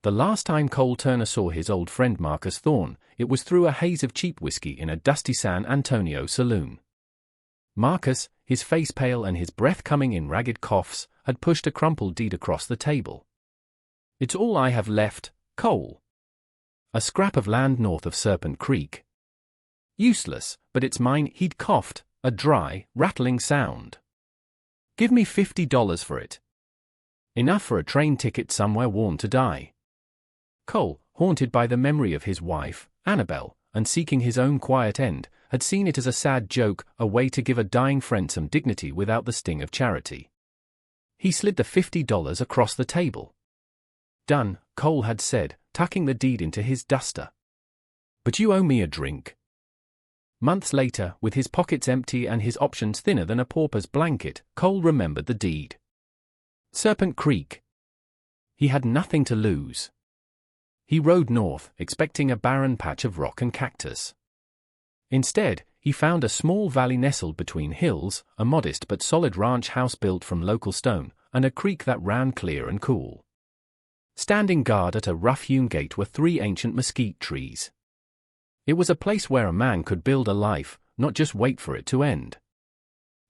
The last time Cole Turner saw his old friend Marcus Thorne, it was through a haze of cheap whiskey in a dusty San Antonio saloon. Marcus, his face pale and his breath coming in ragged coughs, had pushed a crumpled deed across the table. "It's all I have left, Cole. A scrap of land north of Serpent Creek. Useless, but it's mine." He'd coughed, a dry, rattling sound. "Give me $50 for it. Enough for a train ticket somewhere warm to die." Cole, haunted by the memory of his wife, Annabelle, and seeking his own quiet end, had seen it as a sad joke, a way to give a dying friend some dignity without the sting of charity. He slid the $50 across the table. "Done," Cole had said, tucking the deed into his duster. "But you owe me a drink." Months later, with his pockets empty and his options thinner than a pauper's blanket, Cole remembered the deed. Serpent Creek. He had nothing to lose. He rode north, expecting a barren patch of rock and cactus. Instead, he found a small valley nestled between hills, a modest but solid ranch house built from local stone, and a creek that ran clear and cool. Standing guard at a rough-hewn gate were 3 ancient mesquite trees. It was a place where a man could build a life, not just wait for it to end.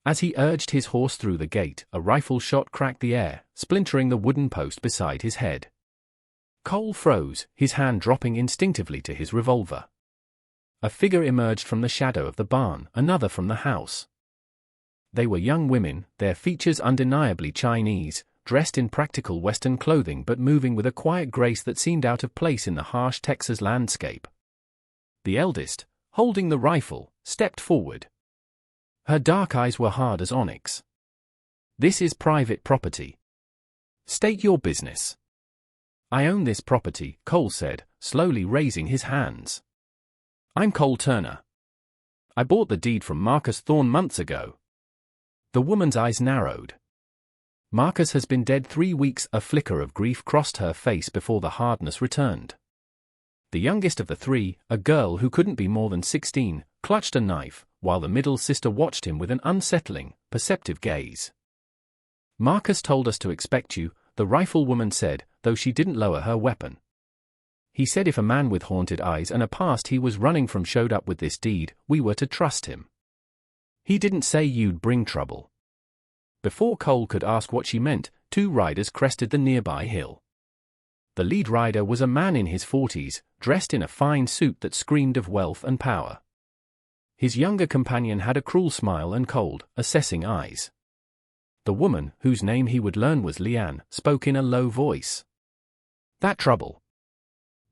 As he urged his horse through the gate, a rifle shot cracked the air, splintering the wooden post beside his head. Cole froze, his hand dropping instinctively to his revolver. A figure emerged from the shadow of the barn, another from the house. They were young women, their features undeniably Chinese, dressed in practical Western clothing but moving with a quiet grace that seemed out of place in the harsh Texas landscape. The eldest, holding the rifle, stepped forward. Her dark eyes were hard as onyx. "This is private property. State your business." "I own this property," Cole said, slowly raising his hands. "I'm Cole Turner. I bought the deed from Marcus Thorne months ago." The woman's eyes narrowed. "Marcus has been dead 3 weeks." A flicker of grief crossed her face before the hardness returned. The youngest of the 3, a girl who couldn't be more than 16, clutched a knife, while the middle sister watched him with an unsettling, perceptive gaze. "Marcus told us to expect you," the riflewoman said, though she didn't lower her weapon. "He said if a man with haunted eyes and a past he was running from showed up with this deed, we were to trust him. He didn't say you'd bring trouble." Before Cole could ask what she meant, 2 riders crested the nearby hill. The lead rider was a man in his 40s, dressed in a fine suit that screamed of wealth and power. His younger companion had a cruel smile and cold, assessing eyes. The woman, whose name he would learn was Leanne, spoke in a low voice. "That trouble.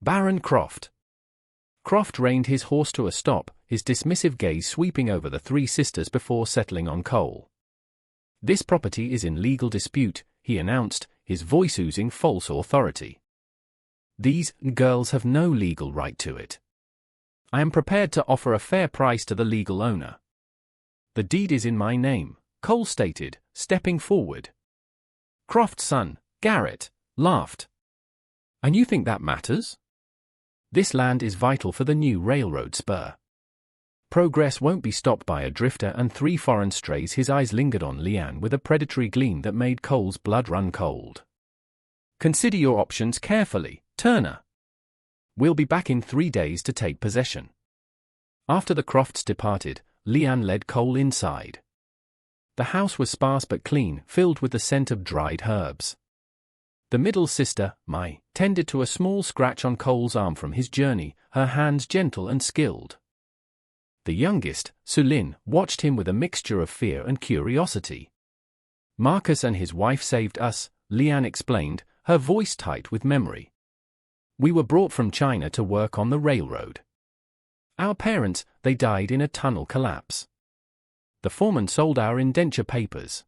Baron Croft." Croft reined his horse to a stop, his dismissive gaze sweeping over the 3 sisters before settling on Cole. "This property is in legal dispute," he announced, his voice oozing false authority. "These girls have no legal right to it. I am prepared to offer a fair price to the legal owner." "The deed is in my name," Cole stated, stepping forward. Croft's son, Garrett, laughed. "And you think that matters? This land is vital for the new railroad spur. Progress won't be stopped by a drifter and 3 foreign strays." His eyes lingered on Leanne with a predatory gleam that made Cole's blood run cold. "Consider your options carefully, Turner. We'll be back in 3 days to take possession." After the Crofts departed, Leanne led Cole inside. The house was sparse but clean, filled with the scent of dried herbs. The middle sister, Mai, tended to a small scratch on Cole's arm from his journey, her hands gentle and skilled. The youngest, Sulin, watched him with a mixture of fear and curiosity. "Marcus and his wife saved us," Leanne explained, her voice tight with memory. "We were brought from China to work on the railroad. Our parents, they died in a tunnel collapse. The foreman sold our indenture papers.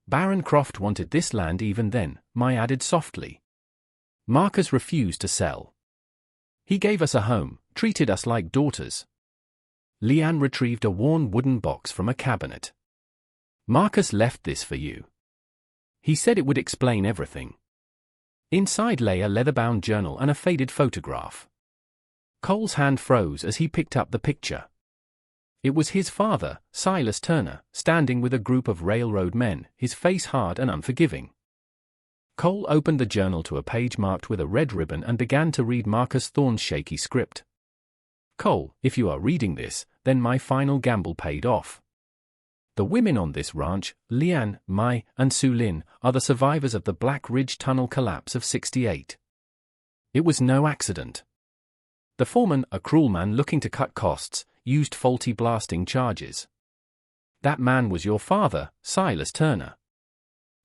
Baron Croft wanted this land even then," Mai added softly. "Marcus refused to sell. He gave us a home, treated us like daughters." Leanne retrieved a worn wooden box from a cabinet. "Marcus left this for you. He said it would explain everything." Inside lay a leather-bound journal and a faded photograph. Cole's hand froze as he picked up the picture. It was his father, Silas Turner, standing with a group of railroad men, his face hard and unforgiving. Cole opened the journal to a page marked with a red ribbon and began to read Marcus Thorne's shaky script. Cole, if you are reading this, then my final gamble paid off. The women on this ranch, Leanne, Mai, and Sue Lin, are the survivors of the Black Ridge Tunnel collapse of '68. It was no accident. The foreman, a cruel man looking to cut costs, used faulty blasting charges. That man was your father, Silas Turner.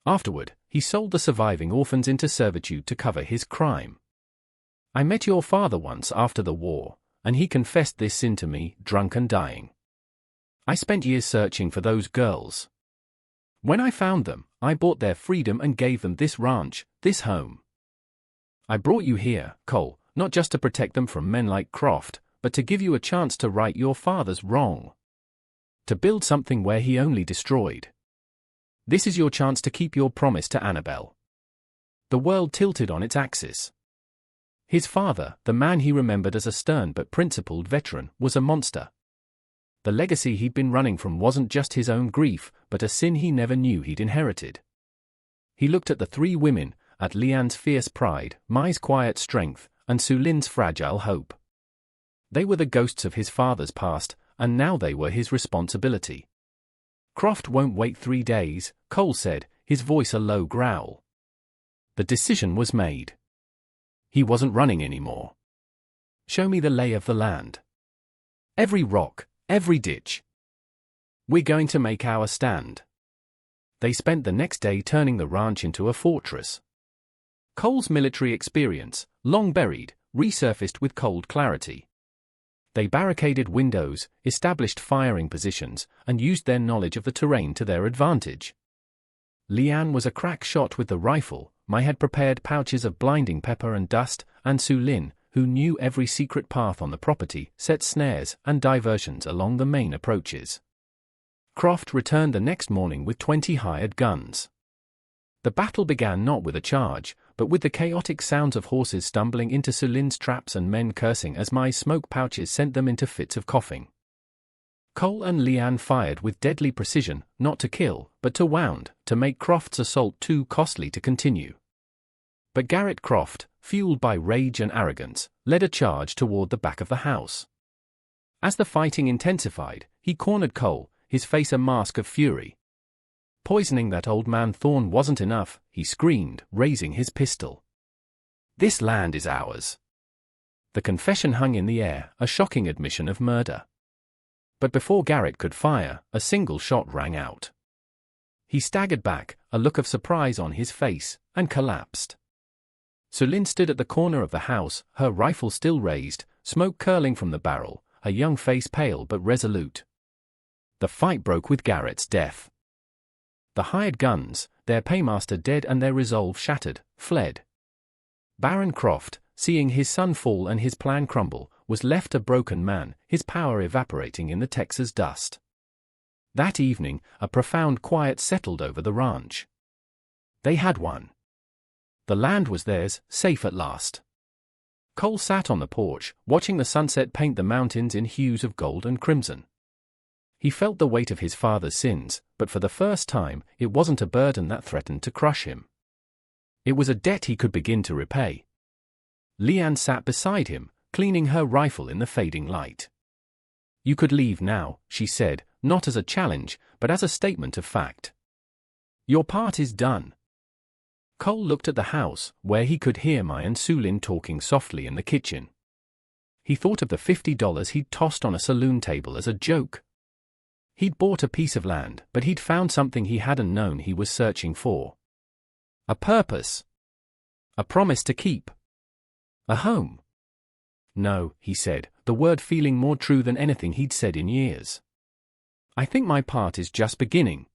Afterward, he sold the surviving orphans into servitude to cover his crime. I met your father once after the war, and he confessed this sin to me, drunk and dying. I spent years searching for those girls. When I found them, I bought their freedom and gave them this ranch, this home. I brought you here, Cole, not just to protect them from men like Croft, but to give you a chance to right your father's wrong. To build something where he only destroyed. This is your chance to keep your promise to Annabelle. The world tilted on its axis. His father, the man he remembered as a stern but principled veteran, was a monster. The legacy he'd been running from wasn't just his own grief, but a sin he never knew he'd inherited. He looked at the three women, at Leanne's fierce pride, Mai's quiet strength, and Sue Lin's fragile hope. They were the ghosts of his father's past, and now they were his responsibility. Croft won't wait 3 days, Cole said, his voice a low growl. The decision was made. He wasn't running anymore. Show me the lay of the land. Every rock, every ditch. We're going to make our stand. They spent the next day turning the ranch into a fortress. Cole's military experience, long buried, resurfaced with cold clarity. They barricaded windows, established firing positions, and used their knowledge of the terrain to their advantage. Leanne was a crack shot with the rifle, Mai had prepared pouches of blinding pepper and dust, and Sue Lin, who knew every secret path on the property, set snares and diversions along the main approaches. Croft returned the next morning with 20 hired guns. The battle began not with a charge, but with the chaotic sounds of horses stumbling into Sue Lin's traps and men cursing as Mai's smoke pouches sent them into fits of coughing. Cole and Leanne fired with deadly precision, not to kill, but to wound, to make Croft's assault too costly to continue. But Garrett Croft, fueled by rage and arrogance, led a charge toward the back of the house. As the fighting intensified, he cornered Cole, his face a mask of fury. Poisoning that old man Thorne wasn't enough, he screamed, raising his pistol. This land is ours. The confession hung in the air, a shocking admission of murder. But before Garrett could fire, a single shot rang out. He staggered back, a look of surprise on his face, and collapsed. Sue Lin stood at the corner of the house, her rifle still raised, smoke curling from the barrel, her young face pale but resolute. The fight broke with Garrett's death. The hired guns, their paymaster dead and their resolve shattered, fled. Baron Croft, seeing his son fall and his plan crumble, was left a broken man, his power evaporating in the Texas dust. That evening, a profound quiet settled over the ranch. They had won. The land was theirs, safe at last. Cole sat on the porch, watching the sunset paint the mountains in hues of gold and crimson. He felt the weight of his father's sins, but for the first time, it wasn't a burden that threatened to crush him. It was a debt he could begin to repay. Leanne sat beside him, cleaning her rifle in the fading light. You could leave now, she said, not as a challenge, but as a statement of fact. Your part is done. Cole looked at the house, where he could hear Mai and Sue Lin talking softly in the kitchen. He thought of the $50 he'd tossed on a saloon table as a joke. He'd bought a piece of land, but he'd found something he hadn't known he was searching for. A purpose. A promise to keep. A home. No, he said, the word feeling more true than anything he'd said in years. I think my part is just beginning.